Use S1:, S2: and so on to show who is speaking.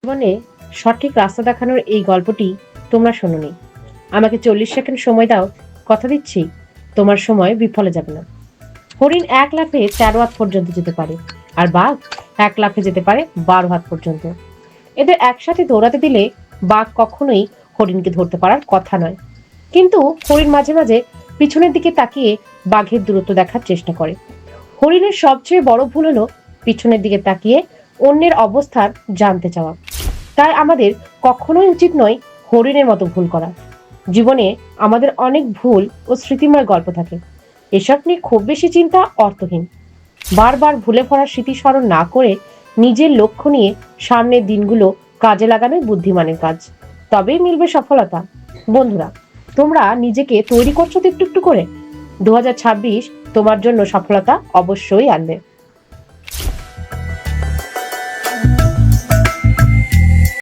S1: জীবনে সঠিক রাস্তা দেখানোর এই গল্পটি তোমরা শোনোনি। আমাকে 40 সেকেন্ড সময় দাও, কথা দিচ্ছি তোমার সময় বিফলে যাবে না। হরিণ 1 লাফে 4 হাত পর্যন্ত যেতে পারে, আর বাঘ 1 লাফে যেতে পারে 12 হাত পর্যন্ত। এদের একসাথে দৌড়াতে দিলে বাঘ কখনোই হরিণকে ধরতে পারার কথা নয়। কিন্তু হরিণ মাঝে মাঝে পিছনের দিকে তাকিয়ে বাঘের দূরত্ব দেখার চেষ্টা করে। হরিণের সবচেয়ে বড় ভুল হলো পিছনের দিকে তাকিয়ে অন্যের অবস্থার জানতে চাওয়া। তাই আমাদের কখনোই উচিত নয় হরিণের মতো ভুল করা। জীবনে আমাদের অনেক ভুল ও স্মৃতিময় গল্প থাকে, এসব নিয়ে খুব বেশি চিন্তা অর্থহীন। বারবার ভুলে ভরা স্মৃতি স্মরণ না করে নিজের লক্ষ্য নিয়ে সামনের দিনগুলো কাজে লাগানোই বুদ্ধিমানের কাজ, তবেই মিলবে সফলতা। বন্ধুরা, তোমরা নিজেকে তৈরি করছো তো একটু একটু করে। 2026 তোমার জন্য সফলতা অবশ্যই আনবে।